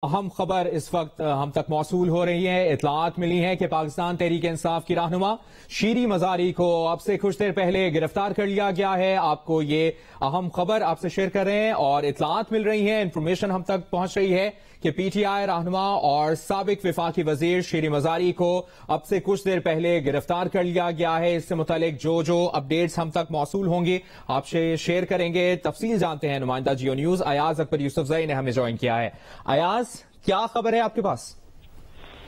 اہم خبر اس وقت ہم تک موصول ہو رہی ہے۔ اطلاعات ملی ہیں کہ پاکستان تحریک انصاف کی رہنما شیریں مزاری کو اب سے کچھ دیر پہلے گرفتار کر لیا گیا ہے۔ آپ کو یہ اہم خبر آپ سے شیئر کر رہے ہیں اور اطلاعات مل رہی ہیں، انفارمیشن ہم تک پہنچ رہی ہے کہ پی ٹی آئی رہنما اور سابق وفاقی وزیر شیریں مزاری کو اب سے کچھ دیر پہلے گرفتار کر لیا گیا ہے۔ اس سے متعلق جو اپڈیٹس ہم تک موصول ہوں گی آپ سے شیئر کریں گے۔ تفصیل جانتے ہیں نمائندہ جیو نیوز ایاز اکبر یوسفزئی نے ہمیں جوائن کیا ہے۔ ایاز، کیا خبر ہے آپ کے پاس؟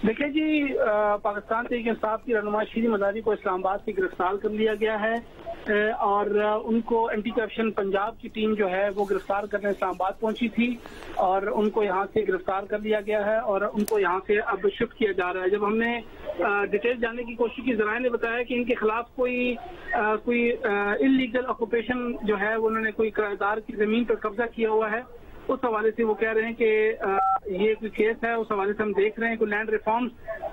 دیکھیں جی، پاکستان تحریک انصاف کی رہنما شیریں مزاری کو اسلام آباد سے گرفتار کر لیا گیا ہے اور ان کو اینٹی کرپشن پنجاب کی ٹیم جو ہے وہ گرفتار کرنے اسلام آباد پہنچی تھی اور ان کو یہاں سے گرفتار کر لیا گیا ہے اور ان کو یہاں سے اب شفٹ کیا جا رہا ہے۔ جب ہم نے ڈیٹیل جاننے کی کوشش کی، ذرائع نے بتایا کہ ان کے خلاف کوئی انلیگل آکوپیشن جو ہے انہوں نے کوئی کرایہ کی زمین پر قبضہ کیا ہوا ہے۔ اس حوالے سے وہ کہہ رہے ہیں کہ یہ کوئی کیس ہے، اس حوالے سے ہم دیکھ رہے ہیں کوئی لینڈ ریفارمز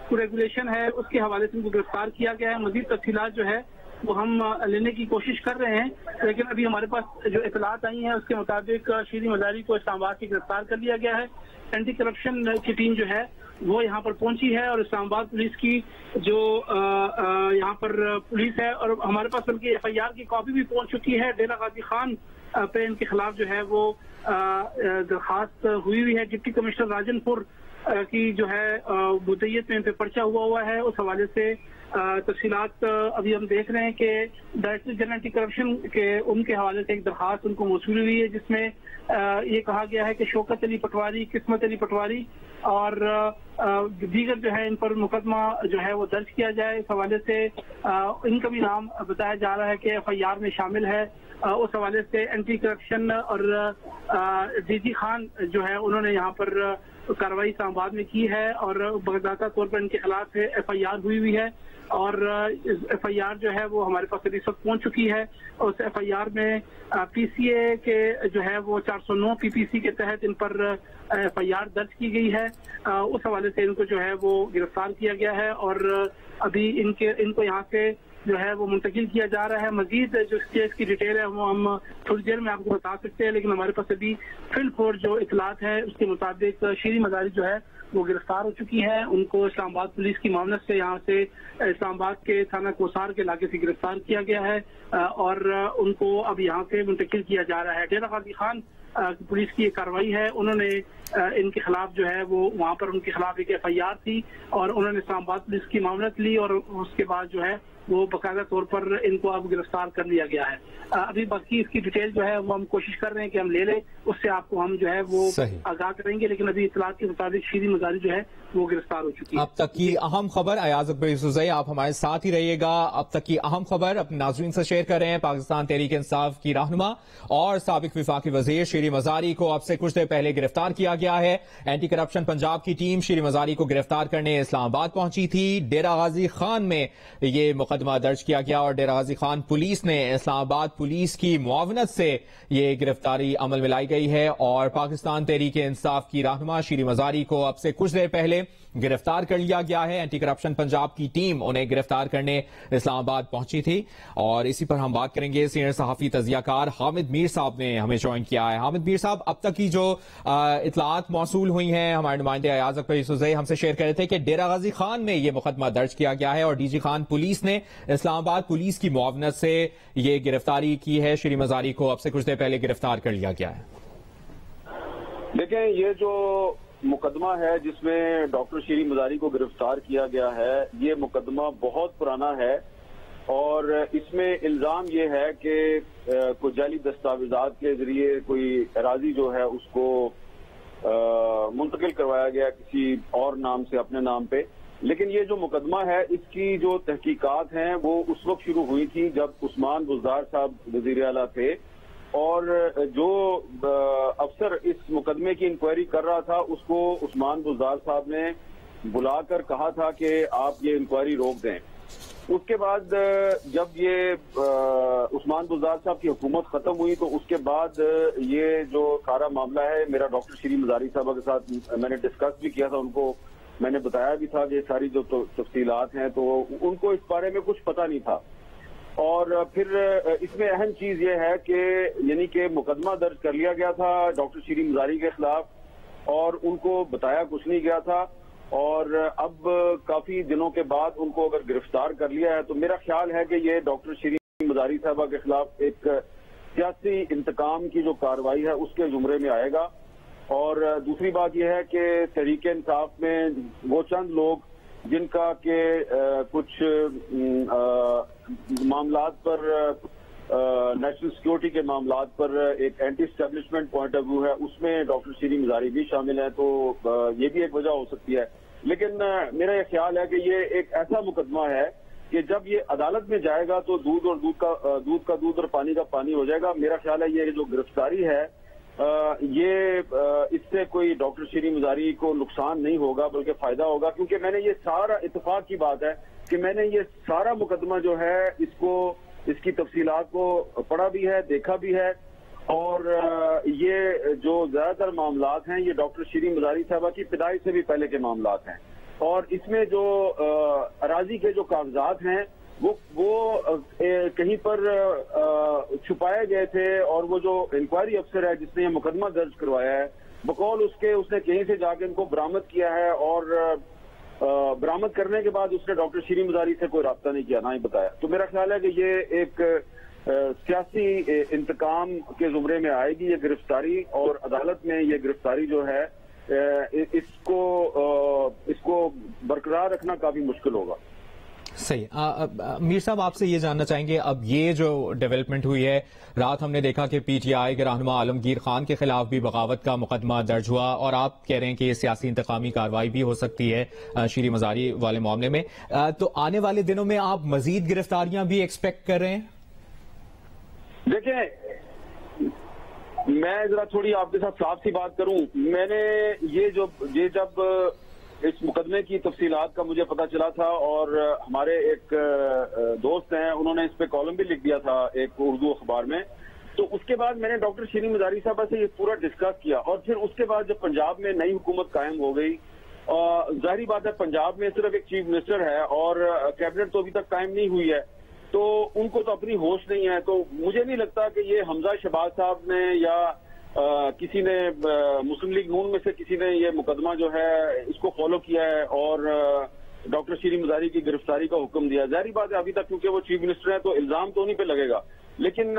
کو ریگولیشن ہے، اس کے حوالے سے ان کو گرفتار کیا گیا ہے۔ مزید تفصیلات جو ہے وہ ہم لینے کی کوشش کر رہے ہیں، لیکن ابھی ہمارے پاس جو اطلاعات آئی ہیں اس کے مطابق شیریں مزاری کو اسلام آباد سے گرفتار کر لیا گیا ہے۔ اینٹی کرپشن کی ٹیم جو ہے وہ یہاں پر پہنچی ہے اور اسلام آباد پولیس کی جو یہاں پر پولیس ہے اور ہمارے پاس بلکہ ایف آئی آر کی کاپی بھی پہنچ چکی ہے۔ ڈیرہ غازی خان پہ ان کے خلاف جو ہے وہ درخواست ہوئی ہے۔ ڈپٹی کمشنر راجن پور کی جو ہے مدعیت میں ان پہ پرچہ ہوا ہے۔ اس حوالے سے تفصیلات ابھی ہم دیکھ رہے ہیں کہ ڈائریکٹر جنرل اینٹی کرپشن کے ان کے حوالے سے ایک درخواست ان کو موصول ہوئی ہے جس میں یہ کہا گیا ہے کہ شوکت علی پٹواری، قسمت علی پٹواری اور دیگر جو ہے ان پر مقدمہ جو ہے وہ درج کیا جائے۔ اس حوالے سے ان کا بھی نام بتایا جا رہا ہے کہ ایف آئی آر میں شامل ہے۔ اس حوالے سے اینٹی کرپشن اور ڈی جی خان جو ہے انہوں نے یہاں پر کارروائی اسلام آباد میں کی ہے اور باضابطہ طور پر ان کے خلاف ایف آئی آر ہوئی ہے اور ایف آئی آر جو ہے وہ ہمارے پاس اس وقت پہنچ چکی ہے۔ اور اس ایف آئی آر میں پی سی اے کے جو ہے وہ 409 پی پی سی کے تحت ان پر ایف آئی آر درج کی گئی ہے۔ اس حوالے سے ان کو جو ہے وہ گرفتار کیا گیا ہے اور ابھی ان کو یہاں سے جو ہے وہ منتقل کیا جا رہا ہے۔ مزید جو اس کیس کی ڈیٹیل ہے وہ ہم تھوڑی دیر میں آپ کو بتا سکتے ہیں، لیکن ہمارے پاس ابھی فی الفور جو اطلاعات ہے اس کے مطابق شیریں مزاری جو ہے وہ گرفتار ہو چکی ہے۔ ان کو اسلام آباد پولیس کی معاونت سے یہاں سے اسلام آباد کے تھانہ کوسار کے علاقے سے گرفتار کیا گیا ہے اور ان کو اب یہاں سے منتقل کیا جا رہا ہے۔ ڈیرہ غازی خان پولیس کی یہ کارروائی ہے، انہوں نے ان کے خلاف جو ہے وہ وہاں پر ان کے خلاف ایک ایف آئی آر تھی اور انہوں نے اسلام آباد پولیس کی معاونت لی اور اس کے بعد جو ہے وہ باقاعدہ طور پر ان کو اب گرفتار کر لیا گیا ہے۔ ابھی باقی اس کی ڈیٹیل جو ہے وہ ہم کوشش کر رہے ہیں کہ ہم لے لیں، اس سے آپ کو ہم جو ہے وہ آگاہ کریں گے، لیکن ابھی اطلاعات کے مطابق شیریں مزاری جو ہے وہ گرفتار ہو چکی ہے۔ اب تک کی اہم خبر، ایاز اکبر یوسفزئی آپ ہمارے ساتھ ہی رہیے گا۔ اب تک کی اہم خبر اپنے ناظرین سے شیئر کر رہے ہیں۔ پاکستان تحریک انصاف کی رہنما اور سابق وفاقی وزیر شیریں مزاری کو اب سے کچھ دیر پہلے گرفتار کیا گیا ہے۔ اینٹی کرپشن پنجاب کی ٹیم شیریں مزاری کو گرفتار کرنے اسلام آباد پہنچی تھی۔ ڈیرہ غازی خان میں یہ مقدمہ درج کیا گیا اور ڈیرہ غازی خان پولیس نے اسلام آباد پولیس کی معاونت سے یہ گرفتاری عمل میں لائی گئی ہے اور پاکستان تحریک انصاف کی رہنما شیریں مزاری کو اب سے کچھ دیر پہلے گرفتار کر لیا گیا ہے۔ اینٹی کرپشن پنجاب کی ٹیم انہیں گرفتار کرنے اسلام آباد پہنچی تھی اور اسی پر ہم بات کریں گے۔ سینئر صحافی تجزیہ کار حامد میر صاحب نے ہمیں جوائن کیا ہے۔ حامد میر صاحب، اب تک کی جو اطلاعات موصول ہوئی ہیں ہمارے نمائندے ایاز اکبر یوسفزئی ہم سے شیئر کر رہے تھے کہ ڈیرہ غازی خان میں یہ مقدمہ درج کیا گیا ہے اور ڈی جی خان پولیس نے اسلام آباد پولیس کی معاونت سے یہ گرفتاری کی ہے۔ شیریں مزاری کو اب سے کچھ دیر پہلے گرفتار کر لیا گیا ہے۔ دیکھیں، یہ جو مقدمہ ہے جس میں ڈاکٹر شیریں مزاری کو گرفتار کیا گیا ہے، یہ مقدمہ بہت پرانا ہے اور اس میں الزام یہ ہے کہ کوئی جعلی دستاویزات کے ذریعے کوئی اراضی جو ہے اس کو منتقل کروایا گیا کسی اور نام سے اپنے نام پہ۔ لیکن یہ جو مقدمہ ہے اس کی جو تحقیقات ہیں وہ اس وقت شروع ہوئی تھی جب عثمان بزدار صاحب وزیر اعلیٰ تھے اور جو افسر اس مقدمے کی انکوائری کر رہا تھا اس کو عثمان بزدار صاحب نے بلا کر کہا تھا کہ آپ یہ انکوائری روک دیں۔ اس کے بعد جب یہ عثمان بزدار صاحب کی حکومت ختم ہوئی تو اس کے بعد یہ جو سارا معاملہ ہے میرا ڈاکٹر شیریں مزاری صاحبہ کے ساتھ میں نے ڈسکس بھی کیا تھا، ان کو میں نے بتایا بھی تھا کہ ساری جو تفصیلات ہیں تو ان کو اس بارے میں کچھ پتہ نہیں تھا۔ اور پھر اس میں اہم چیز یہ ہے کہ یعنی کہ مقدمہ درج کر لیا گیا تھا ڈاکٹر شیریں مزاری کے خلاف اور ان کو بتایا کچھ نہیں گیا تھا، اور اب کافی دنوں کے بعد ان کو اگر گرفتار کر لیا ہے تو میرا خیال ہے کہ یہ ڈاکٹر شیریں مزاری صاحبہ کے خلاف ایک سیاسی انتقام کی جو کارروائی ہے اس کے زمرے میں آئے گا۔ اور دوسری بات یہ ہے کہ تحریک انصاف میں وہ چند لوگ جن کا کہ کچھ معاملات پر، نیشنل سیکورٹی کے معاملات پر ایک anti establishment point of view ہے، اس میں ڈاکٹر شیریں مزاری بھی شامل ہیں، تو یہ بھی ایک وجہ ہو سکتی ہے۔ لیکن میرا یہ خیال ہے کہ یہ ایک ایسا مقدمہ ہے کہ جب یہ عدالت میں جائے گا تو دودھ کا دودھ اور پانی کا پانی ہو جائے گا۔ میرا خیال ہے یہ جو گرفتاری ہے یہ اس سے کوئی ڈاکٹر شیریں مزاری کو نقصان نہیں ہوگا بلکہ فائدہ ہوگا، کیونکہ میں نے یہ سارا اتفاق کی بات ہے کہ میں نے یہ سارا مقدمہ جو ہے اس کی تفصیلات کو پڑھا بھی ہے، دیکھا بھی ہے، اور یہ جو زیادہ تر معاملات ہیں یہ ڈاکٹر شیریں مزاری صاحبہ کی پیدائش سے بھی پہلے کے معاملات ہیں، اور اس میں جو اراضی کے جو کاغذات ہیں وہ کہیں پر چھپائے گئے تھے، اور وہ جو انکوائری افسر ہے جس نے یہ مقدمہ درج کروایا ہے بقول اس نے کہیں سے جا کے ان کو برآمد کیا ہے، اور برآمد کرنے کے بعد اس نے ڈاکٹر شیریں مزاری سے کوئی رابطہ نہیں کیا، نہ ہی بتایا۔ تو میرا خیال ہے کہ یہ ایک سیاسی انتقام کے زمرے میں آئے گی یہ گرفتاری، اور عدالت میں یہ گرفتاری جو ہے اس کو برقرار رکھنا کافی مشکل ہوگا۔ صحیح۔ میر صاحب آپ سے یہ جاننا چاہیں گے، اب یہ جو ڈیولپمنٹ ہوئی ہے، رات ہم نے دیکھا کہ پی ٹی آئی کے رہنما عالمگیر خان کے خلاف بھی بغاوت کا مقدمہ درج ہوا، اور آپ کہہ رہے ہیں کہ یہ سیاسی انتقامی کارروائی بھی ہو سکتی ہے شیریں مزاری والے معاملے میں، تو آنے والے دنوں میں آپ مزید گرفتاریاں بھی ایکسپیکٹ کر رہے ہیں؟ دیکھیں، میں ذرا تھوڑی آپ کے ساتھ صاف سی بات کروں، میں نے جب اس مقدمے کی تفصیلات کا مجھے پتا چلا تھا، اور ہمارے ایک دوست ہیں انہوں نے اس پہ کالم بھی لکھ دیا تھا ایک اردو اخبار میں، تو اس کے بعد میں نے ڈاکٹر شیریں مزاری صاحبہ سے یہ پورا ڈسکس کیا، اور پھر اس کے بعد جب پنجاب میں نئی حکومت قائم ہو گئی، ظاہری بات ہے پنجاب میں صرف ایک چیف منسٹر ہے اور کیبنٹ تو ابھی تک قائم نہیں ہوئی ہے، تو ان کو تو اپنی ہوش نہیں ہے، تو مجھے نہیں لگتا کہ یہ حمزہ شہباز صاحب نے یا کسی نے مسلم لیگ نون میں سے کسی نے یہ مقدمہ جو ہے اس کو فالو کیا ہے اور ڈاکٹر شیریں مزاری کی گرفتاری کا حکم دیا۔ ظاہری بات ہے ابھی تک کیونکہ وہ چیف منسٹر ہیں تو الزام تو انہیں پہ لگے گا، لیکن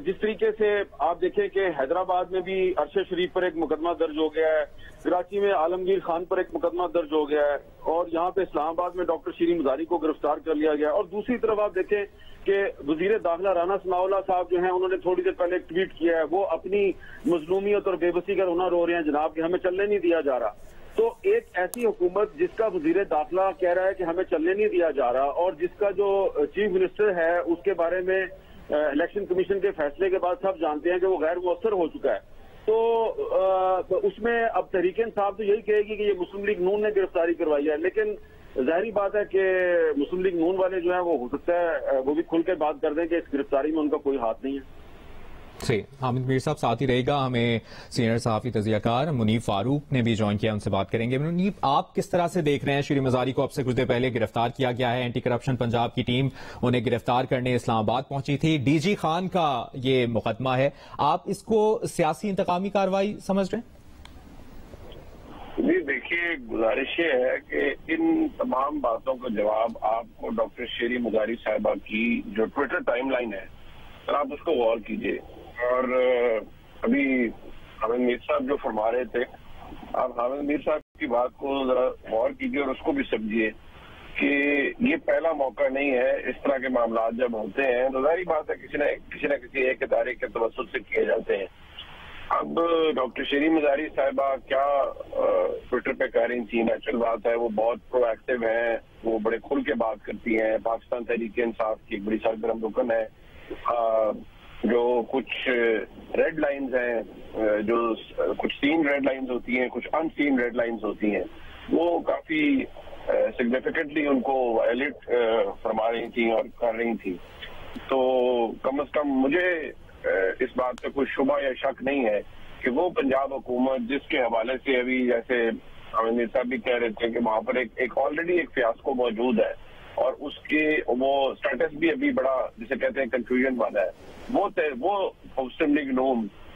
جس طریقے سے آپ دیکھیں کہ حیدرآباد میں بھی ارشد شریف پر ایک مقدمہ درج ہو گیا ہے، کراچی میں عالمگیر خان پر ایک مقدمہ درج ہو گیا ہے، اور یہاں پہ اسلام آباد میں ڈاکٹر شیریں مزاری کو گرفتار کر لیا گیا، اور دوسری طرف آپ دیکھیں کہ وزیر داخلہ رانا ثناء اللہ صاحب جو ہیں انہوں نے تھوڑی دیر پہلے ایک ٹویٹ کیا ہے، وہ اپنی مظلومیت اور بے بسی کا رونا رو رہے ہیں جناب کہ ہمیں چلنے نہیں دیا جا رہا۔ تو ایک ایسی حکومت جس کا وزیر داخلہ کہہ رہا ہے کہ ہمیں چلنے نہیں دیا جا رہا، اور جس کا جو چیف منسٹر ہے اس کے بارے میں الیکشن کمیشن کے فیصلے کے بعد سب جانتے ہیں کہ وہ غیر مؤثر ہو چکا ہے، تو اس میں اب تحریک انصاف تو یہی کہے گی کہ یہ مسلم لیگ نون نے گرفتاری کروائی ہے، لیکن ظاہری بات ہے کہ مسلم لیگ نون والے جو ہیں وہ ہو سکتا ہے وہ بھی کھل کے بات کر دیں کہ اس گرفتاری میں ان کا کوئی ہاتھ نہیں ہے۔ صحیح۔ حامد میر صاحب ساتھ ہی رہے گا، ہمیں سینئر صحافی تجزیہ کار منیب فاروق نے بھی جوائن کیا، ان سے بات کریں گے۔ منیب، آپ کس طرح سے دیکھ رہے ہیں شیریں مزاری کو اب سے کچھ دیر پہلے گرفتار کیا گیا ہے، اینٹی کرپشن پنجاب کی ٹیم انہیں گرفتار کرنے اسلام آباد پہنچی تھی، ڈی جی خان کا یہ مقدمہ ہے، آپ اس کو سیاسی انتقامی کارروائی سمجھ رہے ہیں؟ جی دیکھیے، گزارش یہ ہے کہ ان تمام باتوں کا جواب آپ کو ڈاکٹر شیریں مزاری صاحبہ کی جو ٹویٹر ٹائم لائن ہے آپ اس کو غور کیجیے، اور ابھی حامد میر صاحب جو فرما رہے تھے، آپ حامد میر صاحب کی بات کو ذرا غور کیجیے اور اس کو بھی سمجھیے کہ یہ پہلا موقع نہیں ہے، اس طرح کے معاملات جب ہوتے ہیں تو ظاہری بات ہے کسی نہ کسی ایک ادارے کے توسط سے کیے جاتے ہیں۔ اب ڈاکٹر شیریں مزاری صاحبہ کیا ٹویٹر پہ کہہ رہی تھی، نیچرل بات ہے وہ بہت پرو ایکٹیو ہیں، وہ بڑے کھل کے بات کرتی ہیں، پاکستان تحریک انصاف کی ایک بڑی سرگرم رکن ہے، جو کچھ ریڈ لائنز ہیں، جو کچھ سین ریڈ لائنز ہوتی ہیں، کچھ ان سین ریڈ لائنز ہوتی ہیں، وہ کافی سگنیفیکنٹلی ان کو وائلیٹ فرما رہی تھیں اور کر رہی تھیں، تو کم از کم مجھے اس بات پہ کوئی شبہ یا شک نہیں ہے کہ وہ پنجاب حکومت جس کے حوالے سے ابھی جیسے حامد میر صاحب بھی کہہ رہے تھے کہ وہاں پر ایک آلریڈی ایک فیاسکو موجود ہے، اور اس کے وہ اسٹیٹس بھی ابھی بڑا جسے کہتے ہیں کنفیوژن والا ہے، وہ مسلم لیگ نون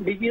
DG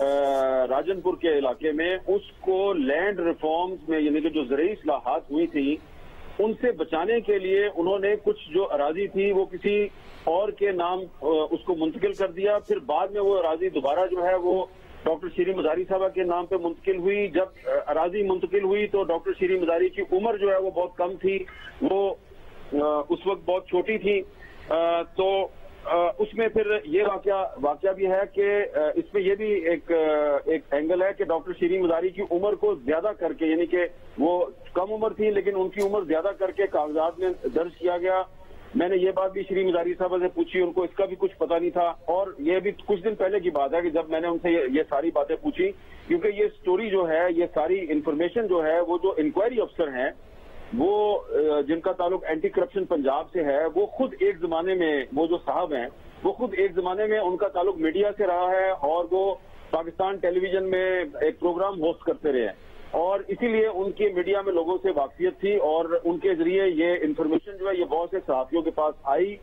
راجنپور کے علاقے میں، اس کو لینڈ ریفارمز میں یعنی کہ جو زرعی اصلاحات ہوئی تھی ان سے بچانے کے لیے انہوں نے کچھ جو اراضی تھی وہ کسی اور کے نام اس کو منتقل کر دیا. پھر بعد میں وہ اراضی دوبارہ جو ہے وہ ڈاکٹر شیریں مزاری صاحبہ کے نام پہ منتقل ہوئی. جب اراضی منتقل ہوئی تو ڈاکٹر شیریں مزاری کی عمر جو ہے وہ بہت کم تھی، وہ اس وقت بہت چھوٹی تھی. تو اس میں پھر یہ واقعہ بھی ہے کہ اس میں یہ بھی ایک اینگل ہے کہ ڈاکٹر شیریں مزاری کی عمر کو زیادہ کر کے، یعنی کہ وہ کم عمر تھی لیکن ان کی عمر زیادہ کر کے کاغذات میں درج کیا گیا. میں نے یہ بات بھی شیریں مزاری صاحبہ سے پوچھی، ان کو اس کا بھی کچھ پتہ نہیں تھا. اور یہ بھی کچھ دن پہلے کی بات ہے کہ جب میں نے ان سے یہ ساری باتیں پوچھی، کیونکہ یہ سٹوری جو ہے، یہ ساری انفارمیشن جو ہے، وہ جو انکوائری افسر ہیں وہ جن کا تعلق اینٹی کرپشن پنجاب سے ہے، وہ خود ایک زمانے میں، وہ جو صاحب ہیں وہ خود ایک زمانے میں ان کا تعلق میڈیا سے رہا ہے اور وہ پاکستان ٹیلی ویژن میں ایک پروگرام ہوسٹ کرتے رہے ہیں، اور اسی لیے ان کی میڈیا میں لوگوں سے واقفیت تھی اور ان کے ذریعے یہ انفارمیشن جو ہے یہ بہت سے صحافیوں کے پاس آئی.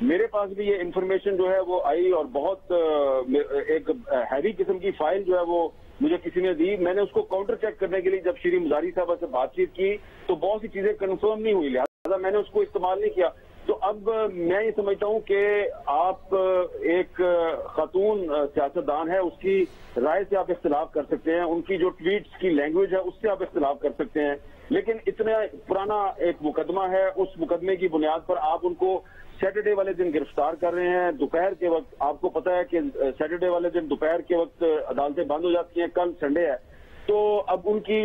میرے پاس بھی یہ انفارمیشن جو ہے وہ آئی اور بہت ایک ہیوی قسم کی فائل جو ہے وہ مجھے کسی نے دی. میں نے اس کو کاؤنٹر چیک کرنے کے لیے جب شیریں مزاری صاحبہ سے بات چیت کی تو بہت سی چیزیں کنفرم نہیں ہوئی، لہٰذا میں نے اس کو استعمال نہیں کیا. تو اب میں یہ سمجھتا ہوں کہ آپ ایک خاتون سیاستدان ہے، اس کی رائے سے آپ اختلاف کر سکتے ہیں، ان کی جو ٹویٹس کی لینگویج ہے اس سے آپ اختلاف کر سکتے ہیں، لیکن اتنا پرانا ایک مقدمہ ہے، اس مقدمے کی بنیاد پر آپ ان کو سیٹرڈے والے دن گرفتار کر رہے ہیں دوپہر کے وقت. آپ کو پتا ہے کہ سیٹرڈے والے دن دوپہر کے وقت عدالتیں بند ہو جاتی ہیں، کل سنڈے ہے. تو اب ان کی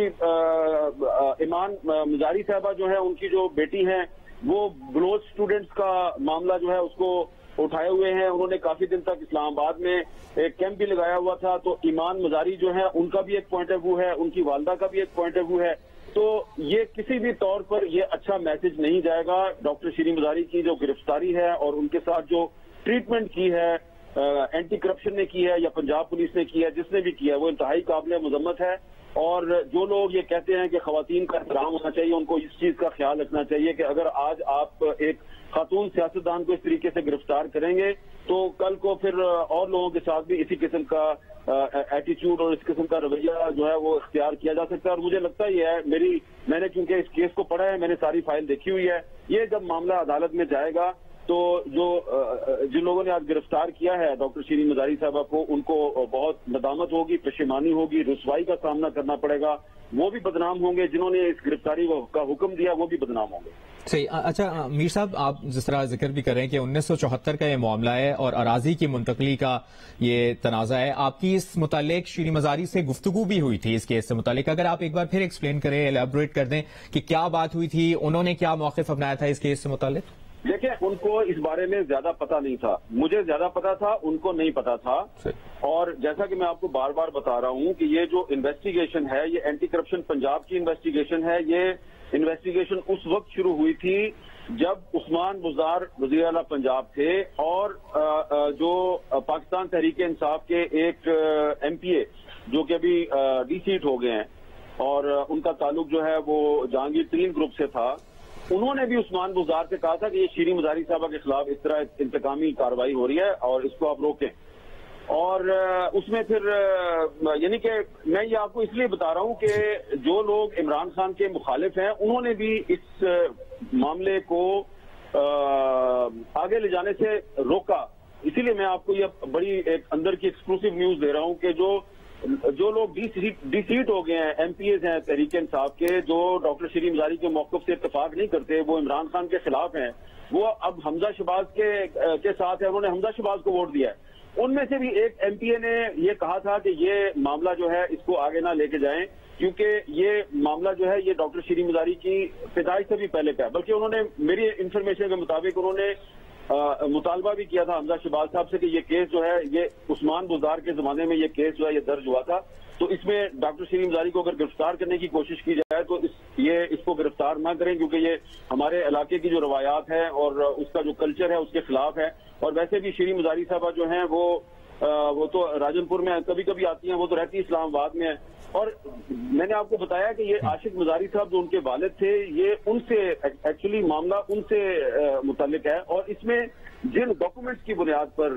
ایمان مزاری صاحبہ جو ہے، ان کی جو بیٹی ہیں، وہ بلوچ اسٹوڈنٹس کا معاملہ جو ہے اس کو اٹھائے ہوئے ہیں. انہوں نے کافی دن تک اسلام آباد میں ایک کیمپ بھی لگایا ہوا تھا. تو ایمان مزاری جو ہے ان کا بھی ایک پوائنٹ آف ویو ہے، ان کی والدہ کا بھی ایک پوائنٹ آف ویو ہے. تو یہ کسی بھی طور پر یہ اچھا میسج نہیں جائے گا. ڈاکٹر شیریں مزاری کی جو گرفتاری ہے اور ان کے ساتھ جو ٹریٹمنٹ کی ہے اینٹی کرپشن نے کی ہے یا پنجاب پولیس نے کی ہے، جس نے بھی کیا ہے، وہ انتہائی قابل مذمت ہے. اور جو لوگ یہ کہتے ہیں کہ خواتین کا احترام ہونا چاہیے، ان کو اس چیز کا خیال رکھنا چاہیے کہ اگر آج آپ ایک خاتون سیاستدان کو اس طریقے سے گرفتار کریں گے تو کل کو پھر اور لوگوں کے ساتھ بھی اسی قسم کا ایٹیچیوڈ اور اس قسم کا رویہ جو ہے وہ اختیار کیا جا سکتا ہے. اور مجھے لگتا یہ ہے، میں نے چونکہ اس کیس کو پڑھا ہے، میں نے ساری فائل دیکھی ہوئی ہے، یہ جب معاملہ عدالت میں جائے گا تو جن لوگوں نے آج گرفتار کیا ہے ڈاکٹر شیریں مزاری صاحبہ کو، ان کو بہت ندامت ہوگی، پشیمانی ہوگی، رسوائی کا سامنا کرنا پڑے گا. وہ بھی بدنام ہوں گے، جنہوں نے اس گرفتاری کا حکم دیا وہ بھی بدنام ہوں گے. صحیح. اچھا میر صاحب، آپ جس طرح ذکر بھی کر رہے ہیں کہ 1974 کا یہ معاملہ ہے اور اراضی کی منتقلی کا یہ تنازع ہے، آپ کی اس متعلق شیریں مزاری سے گفتگو بھی ہوئی تھی اس کیس سے متعلق. اگر آپ ایک بار پھر ایکسپلین کریں، ایلیبوریٹ کر دیں کہ کیا بات ہوئی تھی، انہوں نے کیا موقف اپنایا تھا اس کیس سے متعلق؟ دیکھیں، ان کو اس بارے میں زیادہ پتہ نہیں تھا، مجھے زیادہ پتہ تھا، ان کو نہیں پتہ تھا. اور جیسا کہ میں آپ کو بار بار بتا رہا ہوں کہ یہ جو انویسٹیگیشن ہے، یہ اینٹی کرپشن پنجاب کی انویسٹیگیشن ہے. یہ انویسٹیگیشن اس وقت شروع ہوئی تھی جب عثمان بزدار وزیر اعلیٰ پنجاب تھے اور جو پاکستان تحریک انصاف کے ایک ایم پی اے جو کہ ابھی ڈی سیٹ ہو گئے ہیں اور ان کا تعلق جو ہے وہ جہانگیر ترین گروپ سے تھا، انہوں نے بھی عثمان بزدار سے کہا تھا کہ یہ شیریں مزاری صاحبہ کے خلاف اس طرح انتقامی کارروائی ہو رہی ہے اور اس کو آپ روکیں. اور اس میں پھر یعنی کہ میں یہ آپ کو اس لیے بتا رہا ہوں کہ جو لوگ عمران خان کے مخالف ہیں انہوں نے بھی اس معاملے کو آگے لے جانے سے روکا. اسی لیے میں آپ کو یہ بڑی ایک اندر کی ایکسکلوسیو نیوز دے رہا ہوں کہ جو لوگ ڈی سیٹ ہو گئے ہیں، ایم پی ایز ہیں تحریک انصاف کے، جو ڈاکٹر شیریں مزاری کے موقف سے اتفاق نہیں کرتے، وہ عمران خان کے خلاف ہیں، وہ اب حمزہ شہباز کے ساتھ ہیں، انہوں نے حمزہ شہباز کو ووٹ دیا ہے. ان میں سے بھی ایک ایم پی اے نے یہ کہا تھا کہ یہ معاملہ جو ہے اس کو آگے نہ لے کے جائیں کیونکہ یہ معاملہ جو ہے یہ ڈاکٹر شیریں مزاری کی پیدائش سے بھی پہلے کا ہے. بلکہ انہوں نے میری انفارمیشن کے مطابق انہوں نے مطالبہ بھی کیا تھا حمزہ شہباز صاحب سے کہ یہ کیس جو ہے یہ عثمان بزدار کے زمانے میں یہ کیس جو ہے یہ درج ہوا تھا، تو اس میں ڈاکٹر شیریں مزاری کو اگر گرفتار کرنے کی کوشش کی جائے تو اس کو گرفتار نہ کریں کیونکہ یہ ہمارے علاقے کی جو روایات ہیں اور اس کا جو کلچر ہے اس کے خلاف ہے. اور ویسے بھی شیریں مزاری صاحبہ جو ہیں وہ وہ تو راجنپور میں کبھی کبھی آتی ہیں، وہ تو رہتی اسلام آباد میں ہے. اور میں نے آپ کو بتایا کہ یہ عاشق مزاری صاحب جو ان کے والد تھے، یہ ان سے ایکچولی معاملہ ان سے متعلق ہے. اور اس میں جن ڈاکومنٹس کی بنیاد پر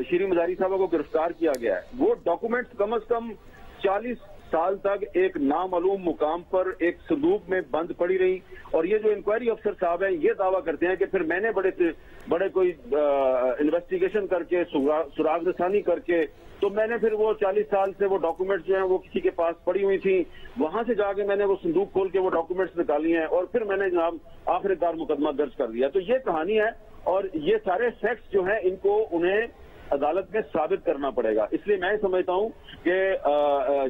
شیریں مزاری صاحبہ کو گرفتار کیا گیا ہے، وہ ڈاکومنٹس کم از کم 40 سال تک ایک نامعلوم مقام پر ایک صندوق میں بند پڑی رہی. اور یہ جو انکوائری افسر صاحب ہیں یہ دعویٰ کرتے ہیں کہ پھر میں نے بڑے کوئی انویسٹیگیشن کر کے سراغ رسانی کر کے تو میں نے پھر وہ 40 سال سے وہ ڈاکومنٹس جو ہیں وہ کسی کے پاس پڑی ہوئی تھی، وہاں سے جا کے میں نے وہ صندوق کھول کے وہ ڈاکومنٹس نکالی ہیں اور پھر میں نے جناب آخر کار مقدمہ درج کر دیا. تو یہ کہانی ہے اور یہ سارے فیکٹس جو ہیں ان کو انہیں عدالت میں ثابت کرنا پڑے گا. اس لیے میں سمجھتا ہوں کہ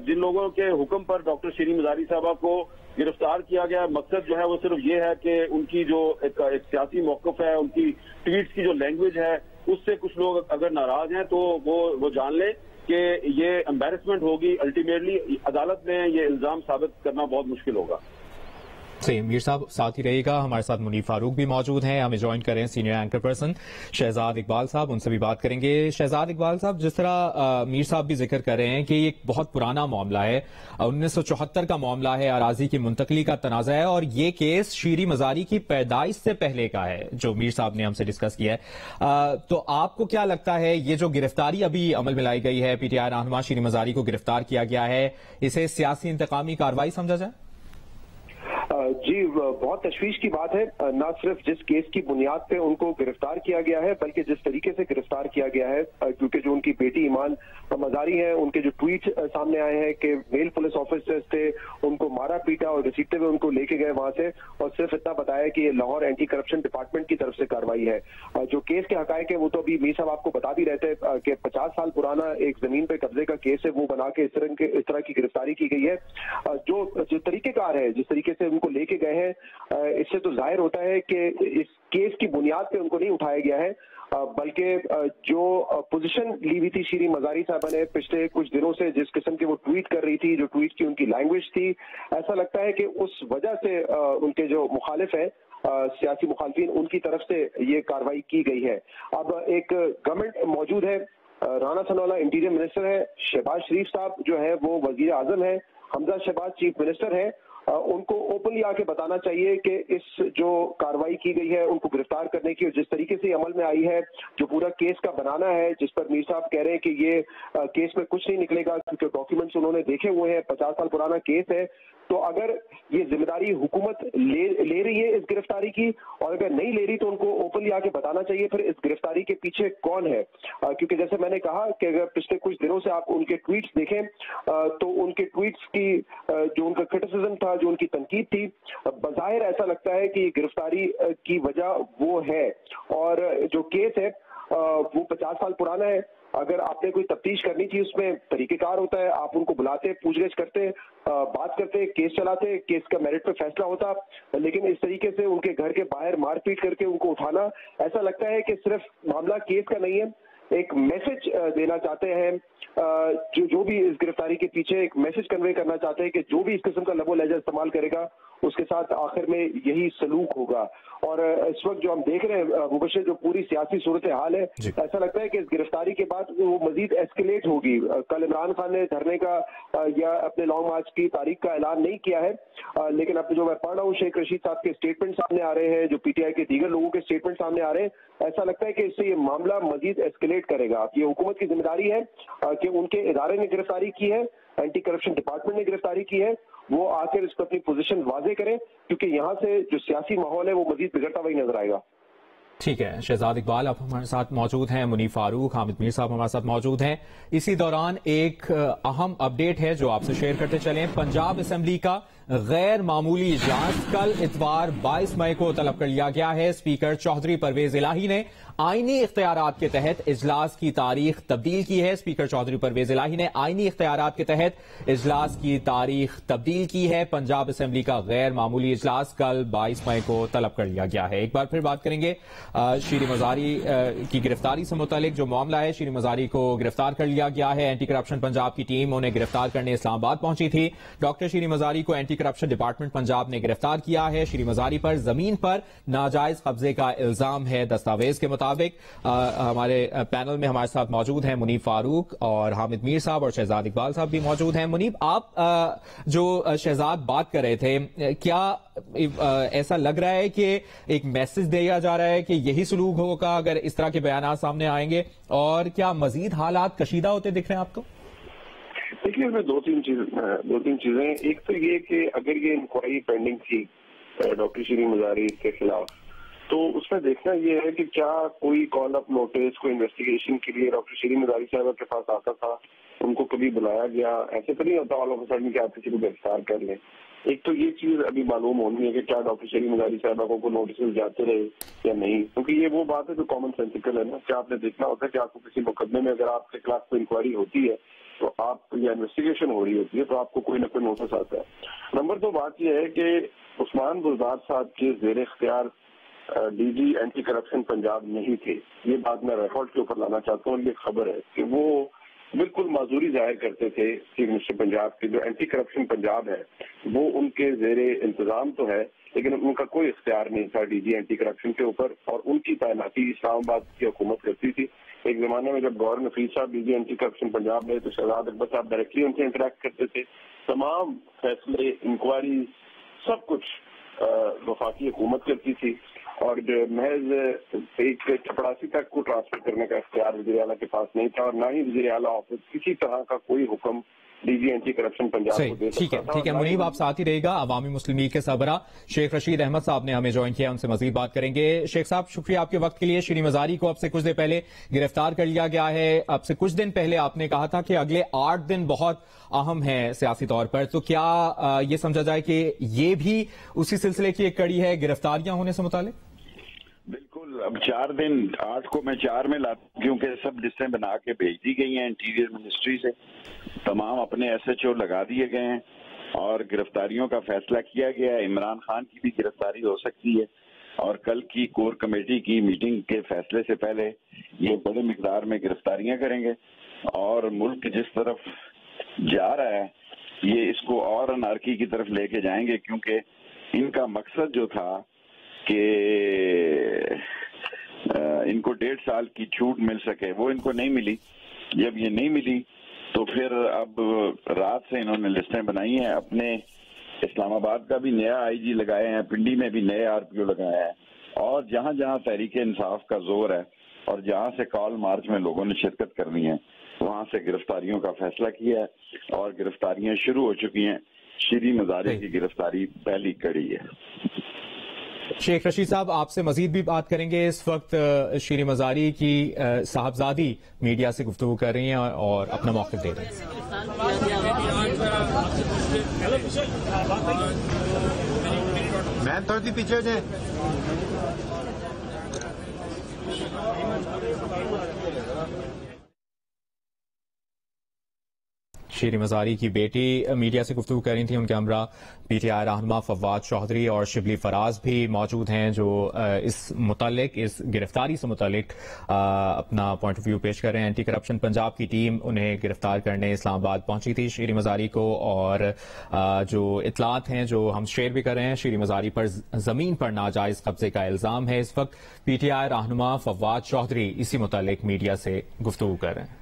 جن لوگوں کے حکم پر ڈاکٹر شیریں مزاری صاحبہ کو گرفتار کیا گیا، مقصد جو ہے وہ صرف یہ ہے کہ ان کی جو ایک سیاسی موقف ہے، ان کی ٹویٹس کی جو لینگویج ہے، اس سے کچھ لوگ اگر ناراض ہیں تو وہ جان لیں کہ یہ امبیرسمنٹ ہوگی. الٹیمیٹلی عدالت میں یہ الزام ثابت کرنا بہت مشکل ہوگا. صحیح. میر صاحب ساتھ ہی رہے گا. ہمارے ساتھ منیف فاروق بھی موجود ہیں، ہمیں جوائن کریں senior anchor person Shahzad Iqbal صاحب، ان سے بھی بات کریں گے. شہزاد اقبال صاحب، جس طرح میر صاحب بھی ذکر کر رہے ہیں کہ یہ ایک بہت پرانا معاملہ ہے، 1974 کا معاملہ ہے، اراضی کی منتقلی کا تنازع ہے، اور یہ کیس شیریں مزاری کی پیدائش سے پہلے کا ہے جو میر صاحب نے ہم سے ڈسکس کیا ہے. تو آپ کو کیا لگتا ہے یہ جو گرفتاری ابھی عمل میں لائی گئی ہے، پی ٹی آئی رہنما شیریں مزاری کو گرفتار کیا گیا ہے، اسے سیاسی انتقامی کارروائی سمجھا جائے؟ جی، بہت تشویش کی بات ہے. نہ صرف جس کیس کی بنیاد پہ ان کو گرفتار کیا گیا ہے بلکہ جس طریقے سے گرفتار کیا گیا ہے، کیونکہ جو ان کی بیٹی ایمان مزاری ہے، ان کے جو ٹویٹ سامنے آئے ہیں کہ میل پولیس آفیسرز تھے، ان کو مارا پیٹا اور گھسیٹتے ہوئے ان کو لے کے گئے وہاں سے، اور صرف اتنا بتایا کہ یہ لاہور اینٹی کرپشن ڈپارٹمنٹ کی طرف سے کارروائی ہے. جو کیس کے حقائق ہیں وہ تو ابھی میر صاحب آپ کو بتا بھی رہے تھے کہ 50 سال پرانا ایک زمین پہ قبضے کا کیس ہے، وہ بنا کے اس طرح کی گرفتاری کی گئی ہے. جو طریقہ کار ہے، جس طریقے سے ان کو لے کے گئے ہیں، اس سے تو ظاہر ہوتا ہے کہ اس کیس کی بنیاد پہ ان کو نہیں اٹھایا گیا ہے، بلکہ جو پوزیشن لی ہوئی تھی شیریں مزاری صاحبہ نے پچھلے کچھ دنوں سے، جس قسم کی وہ ٹویٹ کر رہی تھی، جو ٹویٹ کی ان کی لینگویج تھی، ایسا لگتا ہے کہ اس وجہ سے ان کے جو مخالف ہیں، سیاسی مخالفین، ان کی طرف سے یہ کارروائی کی گئی ہے. اب ایک گورنمنٹ موجود ہے، رانا ثناءاللہ انٹیریئر منسٹر ہے، شہباز شریف صاحب جو ہے وہ وزیر اعظم ہے، حمزہ شہباز چیف منسٹر ہے. ان کو اوپنلی آ کے بتانا چاہیے کہ اس جو کارروائی کی گئی ہے ان کو گرفتار کرنے کی، اور جس طریقے سے عمل میں آئی ہے، جو پورا کیس کا بنانا ہے، جس پر میر صاحب کہہ رہے ہیں کہ یہ کیس میں کچھ نہیں نکلے گا کیونکہ ڈاکیومنٹس انہوں نے دیکھے ہوئے ہیں، 50 سال پرانا کیس ہے. تو اگر یہ ذمہ داری حکومت لے رہی ہے اس گرفتاری کی، اور اگر نہیں لے رہی تو ان کو اوپنلی آ کے بتانا چاہیے پھر اس گرفتاری کے پیچھے کون ہے. کیونکہ جیسے میں نے کہا کہ اگر پچھلے کچھ دنوں سے آپ ان کے ٹویٹس دیکھیں تو ان کے ٹویٹس کی جو ان کا کرٹیسزم تھا، جو ان کی تنقید تھی، بظاہر ایسا لگتا ہے کہ یہ گرفتاری کی وجہ وہ ہے. اور جو کیس ہے وہ 50 سال پرانا ہے. اگر آپ نے کوئی تفتیش کرنی تھی، اس میں طریقہ کار ہوتا ہے، آپ ان کو بلاتے، پوچھ گچھ کرتے، بات کرتے، کیس چلاتے، کیس کا میرٹ پہ فیصلہ ہوتا. لیکن اس طریقے سے ان کے گھر کے باہر مار پیٹ کر کے ان کو اٹھانا، ایسا لگتا ہے کہ صرف معاملہ کیس کا نہیں ہے، ایک میسج دینا چاہتے ہیں. جو بھی اس گرفتاری کے پیچھے ایک میسج کنوے کرنا چاہتے ہیں کہ جو بھی اس قسم کا لب و لہجہ استعمال کرے گا اس کے ساتھ آخر میں یہی سلوک ہوگا. اور اس وقت جو ہم دیکھ رہے ہیں مبشر، جو پوری سیاسی صورتحال ہے، ایسا لگتا ہے کہ اس گرفتاری کے بعد وہ مزید ایسکیلیٹ ہوگی. کل عمران خان نے دھرنے کا یا اپنے لانگ مارچ کی تاریخ کا اعلان نہیں کیا ہے، لیکن اب جو میں پڑھ رہا ہوں شیخ رشید صاحب کے اسٹیٹمنٹ سامنے آ رہے ہیں، جو پی ٹی آئی کے دیگر لوگوں کے اسٹیٹمنٹ سامنے آ رہے ہیں، ایسا لگتا ہے کہ اس سے یہ معاملہ مزید ایسکیلیٹ کرے گا. یہ حکومت کی ذمہ داری ہے کہ ان کے ادارے نے گرفتاری کی ہے، اینٹی کرپشن ڈپارٹمنٹ نے گرفتاری کی ہے، وہ آ کر اس کو اپنی پوزیشن واضح کریں، کیونکہ یہاں سے جو سیاسی ماحول ہے وہ مزید بگڑتا ہوا ہی نظر آئے گا. ٹھیک ہے. شہزاد اقبال آپ ہمارے ساتھ موجود ہیں، منیف فاروق، حامد میر صاحب ہمارے ساتھ موجود ہیں. اسی دوران ایک اہم اپڈیٹ ہے جو آپ سے شیئر کرتے چلیں. پنجاب اسمبلی کا غیر معمولی اجلاس کل اتوار 22 مئی کو طلب کر لیا گیا ہے. اسپیکر چودھری پرویز الہی نے آئینی اختیارات کے تحت اجلاس کی تاریخ تبدیل کی ہے. اسپیکر چودھری پرویز الہی نے آئینی اختیارات کے تحت اجلاس کی تاریخ تبدیل کی ہے. پنجاب اسمبلی کا غیر معمولی اجلاس کل 22 مئی کو طلب کر لیا گیا ہے. ایک بار پھر بات کریں گے شیریں مزاری کی گرفتاری سے متعلق جو معاملہ ہے، شیریں مزاری کو گرفتار کر لیا گیا ہے. اینٹی کرپشن پنجاب کی ٹیم انہیں گرفتار کرنے اسلام آباد پہنچی تھی. ڈاکٹر شیریں مزاری کو اینٹی کرپشن ڈپارٹمنٹ پنجاب نے گرفتار کیا ہے. شیریں مزاری پر زمین پر ناجائز قبضے کا الزام ہے. دستاویز کے مطابق ہمارے پینل میں ہمارے ساتھ موجود ہیں منیب فاروق اور حامد میر صاحب اور شہزاد اقبال صاحب بھی موجود ہیں. منیب، آپ جو شہزاد بات کر رہے تھے، کیا ایسا لگ رہا ہے کہ ایک میسج دیا جا رہا ہے کہ یہی سلوک ہوگا اگر اس طرح کے بیانات سامنے آئیں گے، اور کیا مزید حالات کشیدہ ہوتے دکھ رہے ہیں آپ کو؟ دیکھیے، اس میں دو تین چیزیں. ایک تو یہ کہ اگر یہ انکوائری پینڈنگ تھی ڈاکٹر شیریں مزاری کے خلاف، تو اس میں دیکھنا یہ ہے کہ کیا کوئی کال اپ نوٹس، کوئی انویسٹیگیشن کے لیے ڈاکٹر شیریں مزاری صاحبہ کے پاس آتا تھا، ان کو کبھی بلایا گیا؟ ایسے تو نہیں ہوتا آل آف اے سڈن کہ آپ کسی کو گرفتار کر لیں. ایک تو یہ چیز ابھی معلوم ہونی ہے کہ کیا ڈاکٹر شیریں مزاری صاحبہ کو کوئی نوٹسز جاتے رہے یا نہیں، کیونکہ یہ وہ بات ہے جو کامن سینسیکل ہے نا. کیا آپ نے دیکھنا ہوتا ہے کہ آپ کو کسی مقدمے میں اگر آپ کے خلاف کوئی انکوائری ہوتی ہے تو آپ یا انویسٹیگیشن ہو رہی ہوتی ہے تو آپ کو کوئی نہ کوئی نوٹس آتا ہے. نمبر دو بات یہ ہے کہ عثمان بزدار صاحب کے زیر اختیار D G anti corruption Punjab نہیں تھے. یہ بات میں ریکارڈ کے اوپر لانا چاہتا ہوں. یہ خبر ہے کہ وہ بالکل معذوری ظاہر کرتے تھے چیف منسٹر پنجاب کے. جو اینٹی کرپشن پنجاب ہے وہ ان کے زیر انتظام تو ہے، لیکن ان کا کوئی اختیار نہیں تھا ڈی جی اینٹی کرپشن کے اوپر، اور ان کی تعیناتی اسلام آباد کی حکومت کرتی تھی. ایک زمانے میں جب گورنر نفیس صاحب D G anti corruption Punjab میں، تو شہزاد اکبر صاحب ڈائریکٹلی ان سے انٹریکٹ کرتے تھے. تمام فیصلے، انکوائری، سب کچھ وفاقی حکومت کرتی تھی، اور محض ایک چپڑاسی تک کو ٹرانسفر کرنے کا اختیار وزیر اعلیٰ کے پاس نہیں تھا، اور نہ ہی وزیر اعلیٰ آفس کسی طرح کا کوئی حکم D G anti corruption Punjab کو دے سکتا تھا. ٹھیک ہے منیب، آپ ساتھ ہی رہے گا. عوامی مسلم لیگ کے سربراہ شیخ رشید احمد صاحب نے ہمیں جوائن کیا، ان سے مزید بات کریں گے. شیخ صاحب، شکریہ آپ کے وقت کے لیے. شیریں مزاری کو اب سے کچھ دیر پہلے گرفتار کر لیا گیا ہے. اب سے کچھ دن پہلے آپ نے کہا تھا کہ اگلے 8 دن بہت اہم ہے سیاسی طور پر، تو کیا یہ سمجھا جائے کہ یہ بھی اسی سلسلے کی ایک کڑی ہے گرفتاریاں ہونے سے متعلق؟ بالکل. اب 4 دن، 8 کو میں 4 میں لاتا ہوں کیونکہ سب لسٹیں بنا کے بھیج دی گئی ہیں انٹیریئر منسٹری سے. تمام اپنے ایس ایچ او لگا دیے گئے ہیں اور گرفتاریوں کا فیصلہ کیا گیا ہے. عمران خان کی بھی گرفتاری ہو سکتی ہے، اور کل کی کور کمیٹی کی میٹنگ کے فیصلے سے پہلے یہ بڑے مقدار میں گرفتاریاں کریں گے. اور ملک جس طرف جا رہا ہے یہ اس کو اور انارکی کی طرف لے کے جائیں گے، کیونکہ ان کا مقصد جو تھا کہ ان کو 1.5 سال کی چھوٹ مل سکے وہ ان کو نہیں ملی. جب یہ نہیں ملی تو پھر اب رات سے انہوں نے لسٹیں بنائی ہیں. اپنے اسلام آباد کا بھی نیا آئی جی لگائے ہیں، پنڈی میں بھی نئے آر پی او لگائے ہیں، اور جہاں جہاں تحریک انصاف کا زور ہے اور جہاں سے کال مارچ میں لوگوں نے شرکت کرنی ہے وہاں سے گرفتاریوں کا فیصلہ کیا ہے، اور گرفتاریاں شروع ہو چکی ہیں. شیریں مزاری کی گرفتاری پہلی کڑی ہے. شیخ رشید صاحب، آپ سے مزید بھی بات کریں گے. اس وقت شیریں مزاری کی صاحبزادی میڈیا سے گفتگو کر رہی ہیں اور اپنا موقف دے رہی ہیں. میں تھوڑی پیچھے جائیں. شیریں مزاری کی بیٹی میڈیا سے گفتگو کر رہی تھیں. ان کے ہمراہ پی ٹی آئی رہنما فواد چودھری اور شبلی فراز بھی موجود ہیں، جو اس گرفتاری سے متعلق اپنا پوائنٹ آف ویو پیش کر رہے ہیں. اینٹی کرپشن پنجاب کی ٹیم انہیں گرفتار کرنے اسلام آباد پہنچی تھی شیریں مزاری کو، اور جو اطلاعات ہیں جو ہم شیئر بھی کر رہے ہیں، شیریں مزاری پر زمین پر ناجائز قبضے کا الزام ہے. اس وقت پی ٹی آئی رہنما فواد چودھری اسی متعلق میڈیا سے گفتگو کر رہے ہیں.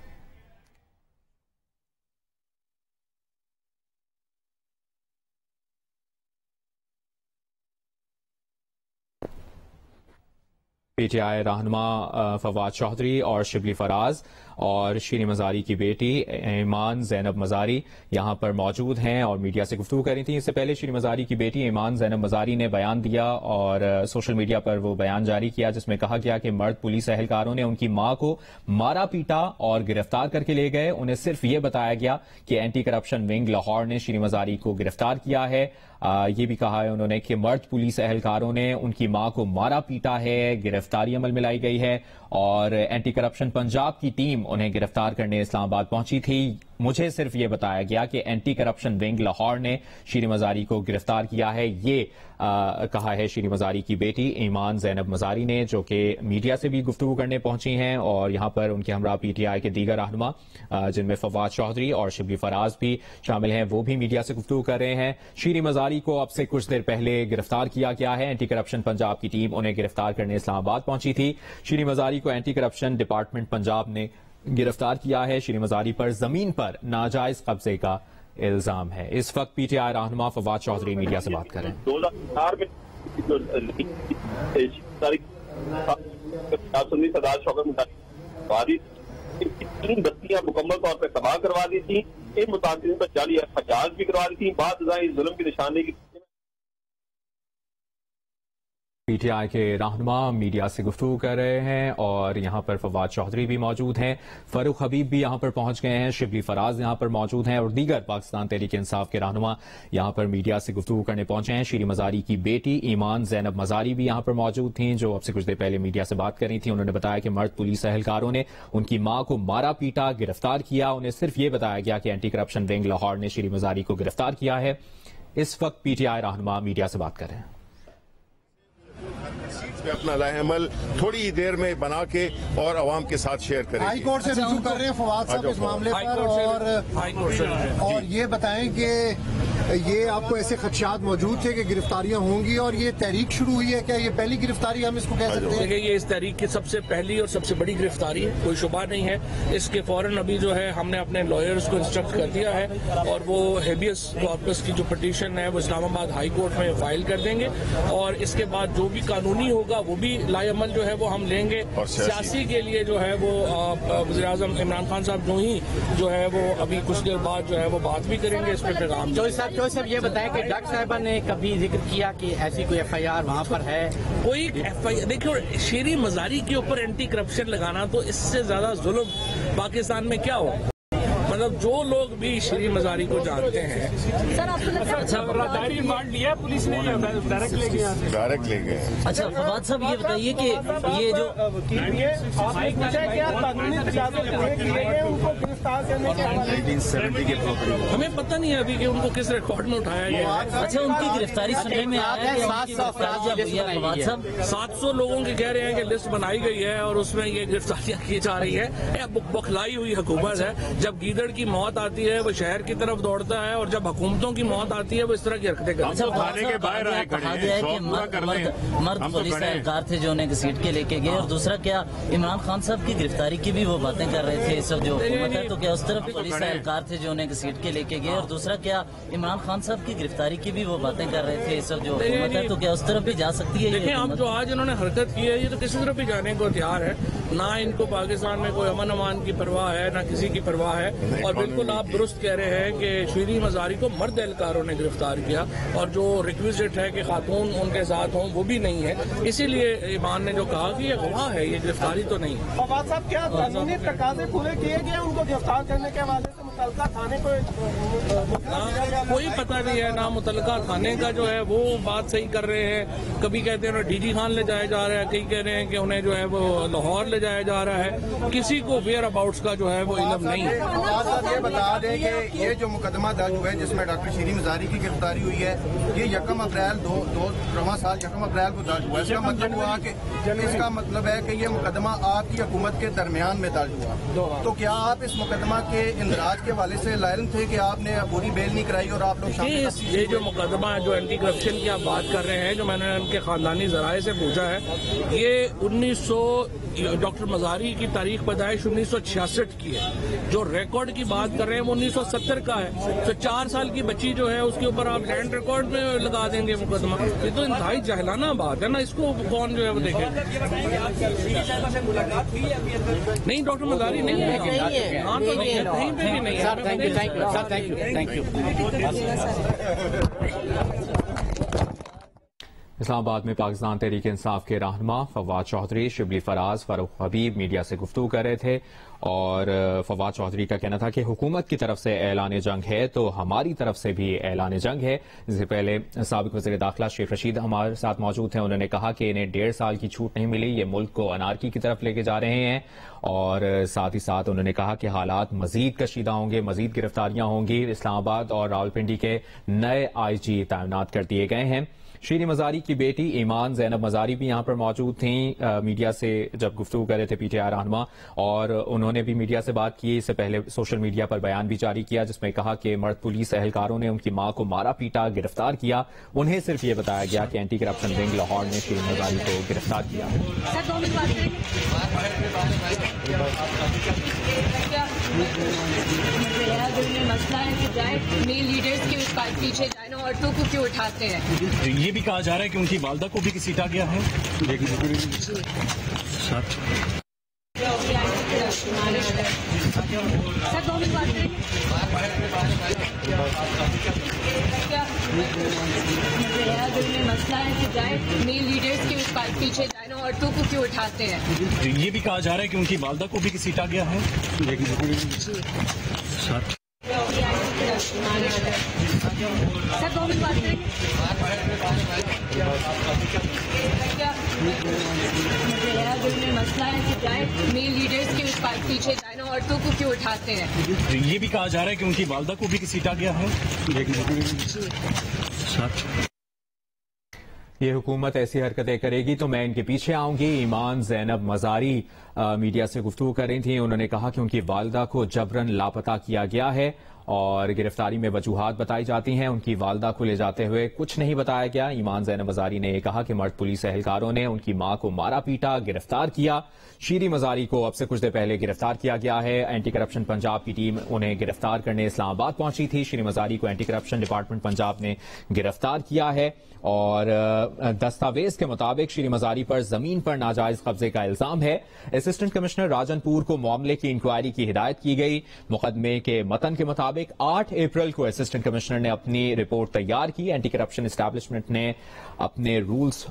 پی ٹی آئی رہنما فواد چودھری اور شبلی فراز اور شیریں مزاری کی بیٹی ایمان زینب مزاری یہاں پر موجود ہیں اور میڈیا سے گفتگو کر رہی تھیں. اس سے پہلے شیریں مزاری کی بیٹی ایمان زینب مزاری نے بیان دیا اور سوشل میڈیا پر وہ بیان جاری کیا، جس میں کہا گیا کہ مرد پولیس اہلکاروں نے ان کی ماں کو مارا پیٹا اور گرفتار کر کے لے گئے. انہیں صرف یہ بتایا گیا کہ اینٹی کرپشن ونگ لاہور نے شیریں مزاری کو گرفتار کیا ہے. یہ بھی کہا ہے انہوں نے کہ مرد پولیس اہلکاروں نے ان کی ماں کو مارا پیٹا ہے، گرفتاری عمل میں لائی گئی ہے، اور اینٹی کرپشن پنجاب کی ٹیم انہیں گرفتار کرنے اسلام آباد پہنچی تھی. مجھے صرف یہ بتایا گیا کہ اینٹی کرپشن ونگ لاہور نے شیریں مزاری کو گرفتار کیا ہے. یہ کہا ہے شیریں مزاری کی بیٹی ایمان زینب مزاری نے, جو کہ میڈیا سے بھی گفتگو کرنے پہنچی ہیں, اور یہاں پر ان کے ہمراہ پی ٹی آئی کے دیگر رہنما جن میں فواد چودھری اور شبلی فراز بھی شامل ہیں, وہ بھی میڈیا سے گفتگو کر رہے ہیں. شیریں مزاری کو اب سے کچھ دیر پہلے گرفتار کیا گیا ہے. اینٹی کرپشن پنجاب کی ٹیم انہیں گرفتار کرنے اسلام آباد پہنچی تھی. شیریں مزاری کو اینٹی کرپشن ڈپارٹمنٹ پنجاب نے گرفتار کیا ہے. شیریں مزاری پر زمین پر ناجائز قبضے کا الزام ہے. اس وقت پی ٹی آئی رہنما فواد چودھری میڈیا سے بات کر رہے ہیں. 2004 میں تین بستیاں مکمل طور پہ تباہ کروا دی تھی, ان متاثرین پر جعلی حجاز بھی کروا دی تھی. بعض ازائیں ظلم کی نشاندہی کی. پی ٹی آئی کے رہنما میڈیا سے گفتگو کر رہے ہیں, اور یہاں پر فواد چودھری بھی موجود ہیں, فاروق حبیب بھی یہاں پر پہنچ گئے ہیں, شبلی فراز یہاں پر موجود ہیں, اور دیگر پاکستان تحریک انصاف کے رہنما یہاں پر میڈیا سے گفتگو کرنے پہنچے ہیں. شیریں مزاری کی بیٹی ایمان زینب مزاری بھی یہاں پر موجود تھیں, جو اب سے کچھ دیر پہلے میڈیا سے بات کر رہی تھیں. انہوں نے بتایا کہ مرد پولیس اہلکاروں نے ان کی ماں کو مارا پیٹا, گرفتار کیا. انہیں صرف یہ بتایا گیا کہ اینٹی کرپشن ونگ لاہور نے شیریں مزاری کو گرفتار کیا ہے. اس وقت پی ٹی آئی رہنما میڈیا سے بات کر رہے ہیں. اپنا لائحہ عمل تھوڑی ہی دیر میں بنا کے اور عوام کے ساتھ شیئر کریں. ہائی کورٹ سے رجوع کر رہے ہیں فواد صاحب اس معاملے پر, اور یہ بتائیں کہ یہ آپ کو ایسے خدشات موجود تھے کہ گرفتاریاں ہوں گی, اور یہ تحریک شروع ہوئی ہے, کیا یہ پہلی گرفتاری ہم اس کو کہہ سکتے ہیں؟ یہ اس تحریک کی سب سے پہلی اور سب سے بڑی گرفتاری ہے, کوئی شبہ نہیں ہے. اس کے فوراً ابھی جو ہے ہم نے اپنے لائرز کو انسٹرکٹ کر دیا ہے, اور وہ ہیبیس کارپس کی جو پٹیشن ہے وہ اسلام آباد ہائی کورٹ میں فائل کر دیں گے, اور اس کے بعد جو بھی قانونی ہوگا وہ بھی لائحہ عمل جو ہے وہ ہم لیں گے. سیاسی کے لیے جو ہے وہ وزیر اعظم عمران خان صاحب جو ہے وہ ابھی کچھ دیر بعد جو ہے وہ بات بھی کریں گے اس پہ پیغام. صاحب یہ بتائیں کہ ڈاکٹر صاحبہ نے کبھی ذکر کیا کہ ایسی کوئی ایف آئی آر وہاں پر ہے؟ کوئی ایف آئی آر دیکھو, شیریں مزاری کے اوپر اینٹی کرپشن لگانا تو اس سے زیادہ ظلم پاکستان میں کیا ہو. مطلب جو لوگ بھی شیریں مزاری کو جانتے ہیں, پولیس نے ڈائریکٹ لے گئے. اچھا فواد صاحب یہ بتائیے کہ یہ جو ہمیں پتہ نہیں ہے ابھی کہ ان کو کس ریکارڈ میں اٹھایا گیا ہے. اچھا ان کی گرفتاری سننے میں آیا ہے 700 لوگوں کی کہہ رہے ہیں کہ لسٹ بنائی گئی ہے, اور اس میں یہ گرفتاریاں کی جا رہی ہے. بکھلائی ہوئی حکومت ہے. جب گیدڑ کی موت آتی ہے وہ شہر کی طرف دوڑتا ہے, اور جب حکومتوں کی موت آتی ہے وہ اس طرح کی حرکتیں کرتے ہیں. مرد پولیس اہلکار تھے جو انہیں گھسیٹ کے لے کے گئے, اور دوسرا کیا عمران خان صاحب کی گرفتاری کی بھی وہ باتیں کر رہے تھے اس وقت جو حکومت ہے, تو کیا اس طرف پولیس اہلکار تھے جو انہیں گھسیٹ کے لے کے گئے, اور دوسرا کیا عمران خان صاحب کی گرفتاری کی بھی وہ باتیں کر رہے تھے اس وقت جو حکومت ہے, تو کیا اس طرف بھی جا سکتی ہے؟ دیکھیں اب جو آج انہوں نے حرکت کی ہے یہ تو کسی طرف بھی جانے کو تیار ہے. نہ ان کو پاکستان میں کوئی امن امان کی پرواہ ہے, نہ کسی کی پرواہ ہے. اور بالکل آپ درست کہہ رہے ہیں کہ شیریں مزاری کو مرد اہلکاروں نے گرفتار کیا, اور جو ریکویزٹ ہے کہ خاتون ان کے ساتھ ہوں وہ بھی نہیں ہے. اسی لیے ایمان نے جو کہا کہ یہ گواہ ہے, یہ گرفتاری تو نہیں ہے. فواد صاحب کیا قانونی تقاضے پورے کیے گئے ان کو گرفتار کرنے کے حوالے سے متعلقہ تھانے کو کوئی پتہ نہیں ہے, نہ متعلقہ تھانے کا جو ہے وہ بات صحیح کر رہے ہیں. کبھی کہتے ہیں ڈی جی خان لے جایا جا رہا ہے, کئی کہہ رہے ہیں کہ انہیں جو ہے وہ لاہور لے جایا جا رہا ہے. کسی کو ویئر اباؤٹس کا جو ہے وہ علم نہیں ہے. یہ بتا دیں کہ یہ جو مقدمہ درج ہوا ہے جس میں ڈاکٹر شیریں مزاری کی گرفتاری ہوئی ہے, یہ 1 اپریل 2000 سال 1 اپریل کو درج ہوا ہے. اس کا مطلب ہے کہ یہ مقدمہ آپ کی حکومت کے درمیان میں درج ہوا. تو کیا آپ اس مقدمہ کے اندراج کے حوالے سے لائل تھے کہ آپ نے پوری بیل نہیں کرائی اور آپ لوگ یہ جو مقدمہ ہے جو اینٹی کرپشن کی آپ بات کر رہے ہیں, جو میں نے ان کے خاندانی ذرائع سے پوچھا ہے, یہ ڈاکٹر مزاری کی تاریخ پیدائش 1966 کی ہے. جو ریکارڈ کی بات کر رہے ہیں وہ 1970 کا ہے. تو 4 سال کی بچی جو ہے اس کے اوپر آپ لینڈ ریکارڈ میں لگا دیں گے مقدمہ. یہ تو انتہائی جاہلانہ بات ہے نا, اس کو کون جو ہے وہ دیکھے. نہیں ڈاکٹر مزاری نہیں ہے, کہیں پہ بھی نہیں ہے. اسلام آباد میں پاکستان تحریک انصاف کے رہنما فواد چودھری شبلی فراز فاروق حبیب میڈیا سے گفتگو کر رہے تھے اور فواد چودھری کا کہنا تھا کہ حکومت کی طرف سے اعلان جنگ ہے تو ہماری طرف سے بھی اعلان جنگ ہے. اس سے پہلے سابق وزیر داخلہ شیخ رشید ہمارے ساتھ موجود تھے. انہوں نے کہا کہ انہیں 1.5 سال کی چھوٹ نہیں ملی, یہ ملک کو انارکی کی طرف لے کے جا رہے ہیں اور ساتھ ہی ساتھ انہوں نے کہا کہ حالات مزید کشیدہ ہوں گے, مزید گرفتاریاں ہوں گی. اسلام آباد اور راولپنڈی کے نئے آئی جی تعینات کر دیے گئے ہیں. شیریں مزاری کی بیٹی ایمان زینب مزاری بھی یہاں پر موجود تھیں میڈیا سے جب گفتگو کر رہے تھے پی ٹی آئی رہنما, اور انہوں نے بھی میڈیا سے بات کی. اس سے پہلے سوشل میڈیا پر بیان بھی جاری کیا جس میں کہا کہ مرد پولیس اہلکاروں نے ان کی ماں کو مارا پیٹا, گرفتار کیا. انہیں صرف یہ بتایا گیا کہ اینٹی کرپشن ونگ لاہور نے شیریں مزاری کو گرفتار کیا. مسئلہ ہے کہ جائے میل لیڈرز کے پیچھے جائے نا, عورتوں کو کیوں اٹھاتے ہیں. یہ بھی کہا جا رہا ہے کہ ان کی والدہ کو بھی گھسیٹا گیا ہے. مسئلہ ہے کہ جائے میل لیڈرز کے پیچھے جائے نا, عورتوں کو کیوں اٹھاتے ہیں. یہ بھی کہا جا رہا ہے کہ ان کی والدہ کو بھی گھسیٹا گیا ہے. مسئلہ ہے کہ جائے میل لیڈرز کے پیچھے جائے نا, عورتوں کو کیوں اٹھاتے ہیں. یہ بھی کہا جا رہا ہے کہ ان کی والدہ کو بھی گھسیٹا گیا ہے. یہ حکومت ایسی حرکتیں کرے گی تو میں ان کے پیچھے آؤں گی. ایمان زینب مزاری میڈیا سے گفتگو کر رہی تھیں. انہوں نے کہا کہ ان کی والدہ کو جبراً لاپتہ کیا گیا ہے اور گرفتاری میں وجوہات بتائی جاتی ہیں. ان کی والدہ کو لے جاتے ہوئے کچھ نہیں بتایا گیا. ایمان زینب مزاری نے یہ کہا کہ مرد پولیس اہلکاروں نے ان کی ماں کو مارا پیٹا, گرفتار کیا. شیریں مزاری کو اب سے کچھ دیر پہلے گرفتار کیا گیا ہے. اینٹی کرپشن پنجاب کی ٹیم انہیں گرفتار کرنے اسلام آباد پہنچی تھی. شیریں مزاری کو اینٹی کرپشن ڈپارٹمنٹ پنجاب نے گرفتار کیا ہے اور دستاویز کے مطابق شیریں مزاری پر زمین پر ناجائز قبضے کا الزام ہے. اسسٹنٹ کمشنر راجن پور کو معاملے کی انکوائری کی ہدایت کی گئی. مقدمے کے متن کے مطابق 8 اپریل کو اسسٹنٹ کمشنر نے اپنی رپورٹ تیار کی. اینٹی کرپشن اسٹیبلشمنٹ نے اپنے رولز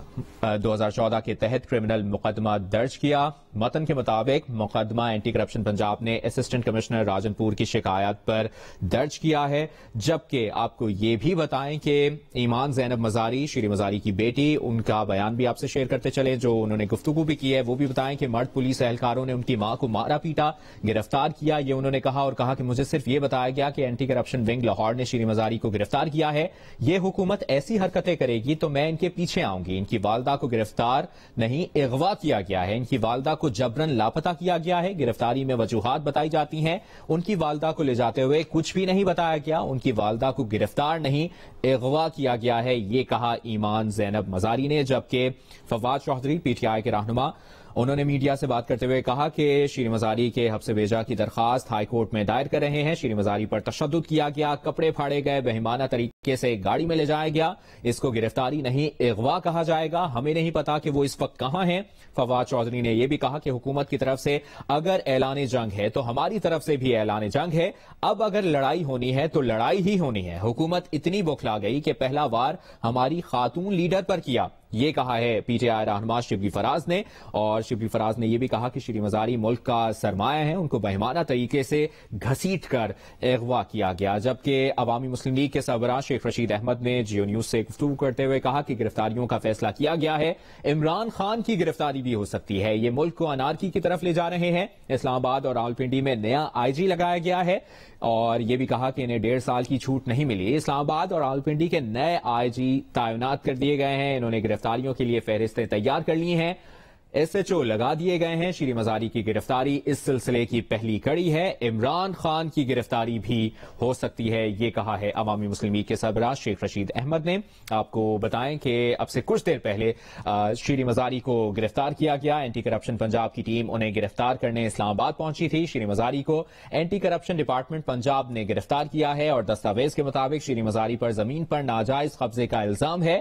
2014 کے تحت کرمنل مقدمہ درج کیا. متن کے مطابق مقدمہ اینٹی کرپشن پنجاب نے اسسٹنٹ کمشنر راجن پور کی شکایات پر درج کیا ہے. جبکہ آپ کو یہ بھی بتائیں کہ ایمان زینب مزاری شیریں مزاری کی بیٹی, ان کا بیان بھی آپ سے شیئر کرتے چلے جو انہوں نے گفتگو بھی کی ہے. وہ بھی بتائیں کہ مرد پولیس اہلکاروں نے ان کی ماں کو مارا پیٹا, گرفتار کیا. یہ انہوں نے کہا اور کہا کہ مجھے صرف یہ بتایا گیا کہ اینٹی کرپشن ونگ لاہور نے شیریں مزاری کو گرفتار کیا ہے. یہ حکومت ایسی حرکتیں کرے گی تو میں ان کے پیچھے آؤں گی. ان کی والدہ کو گرفتار نہیں اغوا کیا گیا ہے. ان کی والدہ کو جبراً لاپتہ کیا گیا ہے. گرفتاری میں وجوہات بتائی جاتی ہیں. ان کی والدہ کو لے جاتے ہوئے کچھ بھی نہیں بتایا گیا. ان کی والدہ کو گرفتار نہیں اغوا کیا گیا ہے, یہ کہا ایمان زینب مزاری نے. جبکہ Fawad Chaudhry P T I کے رہنما, انہوں نے میڈیا سے بات کرتے ہوئے کہا کہ شیریں مزاری کے حبس بیجا کی درخواست ہائی کورٹ میں دائر کر رہے ہیں. شیریں مزاری پر تشدد کیا گیا, کپڑے پھاڑے گئے, بہیمانہ طریقے سے گاڑی میں لے جایا گیا. اس کو گرفتاری نہیں اغوا کہا جائے گا. ہمیں نہیں پتا کہ وہ اس وقت کہاں ہیں. فواد چودھری نے یہ بھی کہا کہ حکومت کی طرف سے اگر اعلان جنگ ہے تو ہماری طرف سے بھی اعلان جنگ ہے. اب اگر لڑائی ہونی ہے تو لڑائی ہی ہونی ہے. حکومت اتنی بوکھلا گئی کہ پہلا وار ہماری خاتون لیڈر پر کیا. یہ کہا ہے پی ٹی آئی رہنما شبلی فراز نے. اور شبلی فراز نے یہ بھی کہا کہ شیریں مزاری ملک کا سرمایہ ہے, ان کو بہیمانہ طریقے سے گھسیٹ کر اغوا کیا گیا. جبکہ عوامی مسلم لیگ کے سربراہ شیخ رشید احمد نے جیو نیوز سے گفتگو کرتے ہوئے کہا کہ گرفتاریوں کا فیصلہ کیا گیا ہے. عمران خان کی گرفتاری بھی ہو سکتی ہے. یہ ملک کو انارکی کی طرف لے جا رہے ہیں. اسلام آباد اور راولپنڈی میں نیا آئی جی لگایا گیا ہے اور یہ بھی کہا کہ انہیں 1.5 سال کی چھوٹ نہیں ملی. اسلام آباد اور راولپنڈی کے نئے آئی جی تعینات کر دیے گئے ہیں. انہوں نے گرفتاریوں کے لیے فہرستیں تیار کر لی ہیں. ایس ایچ او لگا دیے گئے ہیں. شیریں مزاری کی گرفتاری اس سلسلے کی پہلی کڑی ہے. عمران خان کی گرفتاری بھی ہو سکتی ہے, یہ کہا ہے عوامی مسلم لیگ کے سربراہ شیخ رشید احمد نے. آپ کو بتائیں کہ اب سے کچھ دیر پہلے شیریں مزاری کو گرفتار کیا گیا. اینٹی کرپشن پنجاب کی ٹیم انہیں گرفتار کرنے اسلام آباد پہنچی تھی. شیریں مزاری کو اینٹی کرپشن ڈپارٹمنٹ پنجاب نے گرفتار کیا ہے اور دستاویز کے مطابق شیریں مزاری پر زمین پر ناجائز قبضے کا الزام ہے.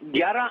11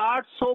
800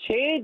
6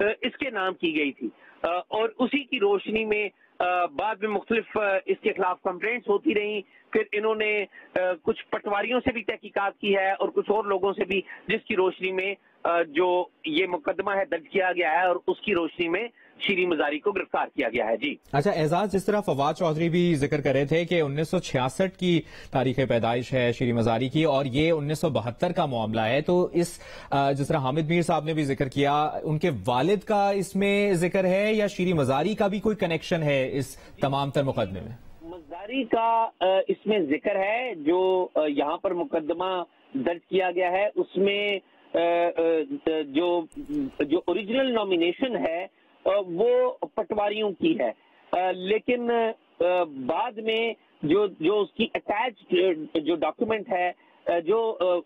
اس کے نام کی گئی تھی، اور اسی کی روشنی میں بعد میں مختلف اس کے خلاف کمپلینٹس ہوتی رہیں. پھر انہوں نے کچھ پٹواریوں سے بھی تحقیقات کی ہے اور کچھ اور لوگوں سے بھی، جس کی روشنی میں جو یہ مقدمہ ہے درج کیا گیا ہے، اور اس کی روشنی میں شیریں مزاری کو گرفتار کیا گیا ہے. جی اچھا اعزاز، جس طرح فواد چودھری بھی ذکر کر رہے تھے کہ 1966 کی تاریخ پیدائش ہے شیریں مزاری کی اور یہ 1972 کا معاملہ ہے، تو اس جس طرح حامد میر صاحب نے بھی ذکر کیا، ان کے والد کا اس میں ذکر ہے یا شیریں مزاری کا بھی کوئی کنیکشن ہے اس تمام تر مقدمے میں؟ مزاری کا اس میں ذکر ہے. جو یہاں پر مقدمہ درج کیا گیا ہے اس میں جو اوریجنل نامینیشن ہے وہ پٹواریوں کی ہے، لیکن بعد میں جو اس کی اٹیچ جو ڈاکیومنٹ ہے، جو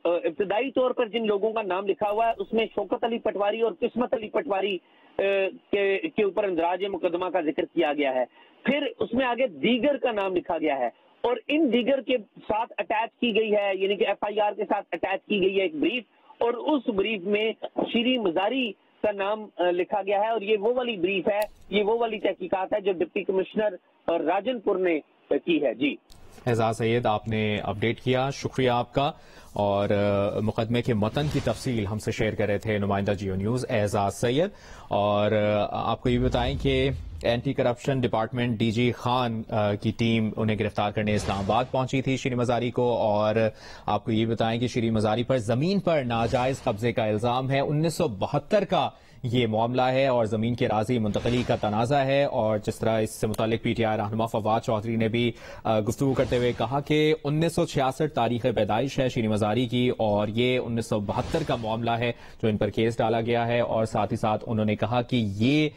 ابتدائی طور پر جن لوگوں کا نام لکھا ہوا ہے اس میں شوکت علی پٹواری اور قسمت علی پٹواری کے اوپر اندراج مقدمہ کا ذکر کیا گیا ہے. پھر اس میں آگے دیگر کا نام لکھا گیا ہے، اور ان دیگر کے ساتھ اٹیچ کی گئی ہے، یعنی کہ ایف آئی آر کے ساتھ اٹیچ کی گئی ہے ایک بریف، اور اس بریف میں شیریں مزاری کا نام لکھا گیا ہے. اور یہ وہ والی بریف ہے، یہ وہ والی تحقیقات ہے جو ڈپٹی کمشنر راجن پور نے کی ہے. جی اعزاز سید، آپ نے اپڈیٹ کیا، شکریہ آپ کا. اور مقدمے کے متن کی تفصیل ہم سے شیئر کر رہے تھے نمائندہ جیو نیوز اعزاز سید. اور آپ کو یہ بھی بتائیں کہ anti corruption department D G Khan کی ٹیم انہیں گرفتار کرنے اسلام آباد پہنچی تھی شیریں مزاری کو. اور آپ کو یہ بتائیں کہ شیریں مزاری پر زمین پر ناجائز قبضے کا الزام ہے. 1972 کا یہ معاملہ ہے اور زمین کے راضی منتقلی کا تنازع ہے. اور جس طرح اس سے متعلق پی ٹی آئی رہنما فواد چودھری نے بھی گفتگو کرتے ہوئے کہا کہ 1966 تاریخ پیدائش ہے شیریں مزاری کی اور یہ 1972 کا معاملہ ہے جو ان پر کیس ڈالا گیا ہے. اور ساتھ ہی ساتھ انہوں نے کہا کہ یہ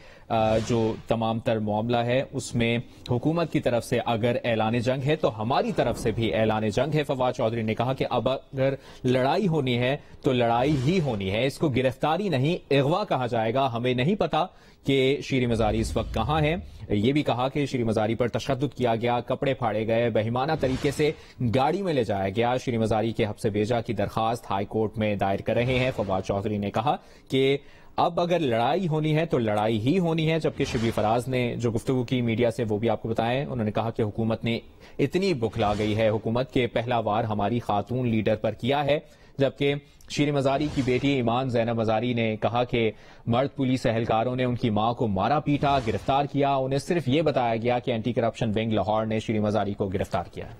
جو تمام تر معاملہ ہے اس میں حکومت کی طرف سے اگر اعلان جنگ ہے تو ہماری طرف سے بھی اعلان جنگ ہے. فواد چودھری نے کہا کہ اب اگر لڑائی ہونی ہے تو لڑائی ہی ہونی ہے، اس کو گرفتاری نہیں اغوا کہا جائے گا. ہمیں نہیں پتا کہ شیریں مزاری اس وقت کہاں ہے. یہ بھی کہا کہ شیریں مزاری پر تشدد کیا گیا، کپڑے پھاڑے گئے، بہیمانہ طریقے سے گاڑی میں لے جایا گیا. شیریں مزاری کے حبس بیجا کی درخواست ہائی کورٹ میں دائر کر رہے ہیں. فواد چودھری نے کہا کہ اب اگر لڑائی ہونی ہے تو لڑائی ہی ہونی ہے. جبکہ شبلی فراز نے جو گفتگو کی میڈیا سے وہ بھی آپ کو بتائیں. انہوں نے کہا کہ حکومت نے اتنی بکھلا گئی ہے، حکومت کے پہلا وار ہماری خاتون لیڈر پر کیا ہے. جبکہ شیریں مزاری کی بیٹی ایمان زینب مزاری نے کہا کہ مرد پولیس اہلکاروں نے ان کی ماں کو مارا پیٹا، گرفتار کیا. انہیں صرف یہ بتایا گیا کہ اینٹی کرپشن ونگ لاہور نے شیریں مزاری کو گرفتار کیا ہے.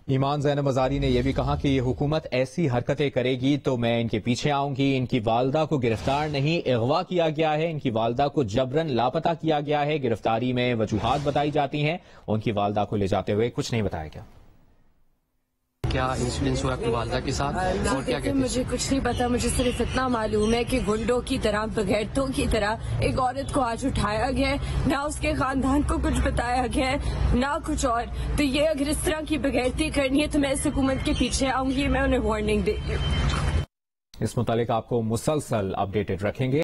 ایمان زینب مزاری نے یہ بھی کہا کہ یہ حکومت ایسی حرکتیں کرے گی تو میں ان کے پیچھے آؤں گی. ان کی والدہ کو گرفتار نہیں اغوا کیا گیا ہے، ان کی والدہ کو جبرن لاپتہ کیا گیا ہے. گرفتاری میں وجوہات بتائی جاتی ہیں، ان کی والدہ کو لے جاتے ہوئے کچھ نہیں بتایا گیا. کیا انسیڈنس ہوا اپنی والدہ کے ساتھ اور کیا کہتے ہیں؟ مجھے کچھ نہیں پتا، مجھے صرف اتنا معلوم ہے کہ گنڈوں کی طرح بغیرتوں کی طرح ایک عورت کو آج اٹھایا گیا ہے، نہ اس کے خاندان کو کچھ بتایا گیا ہے نہ کچھ اور. تو یہ اگر اس طرح کی بغیرتی کرنی ہے تو میں اس حکومت کے پیچھے آؤں گی، میں انہیں وارننگ دے گی. اس متعلق آپ کو مسلسل اپڈیٹڈ رکھیں گے.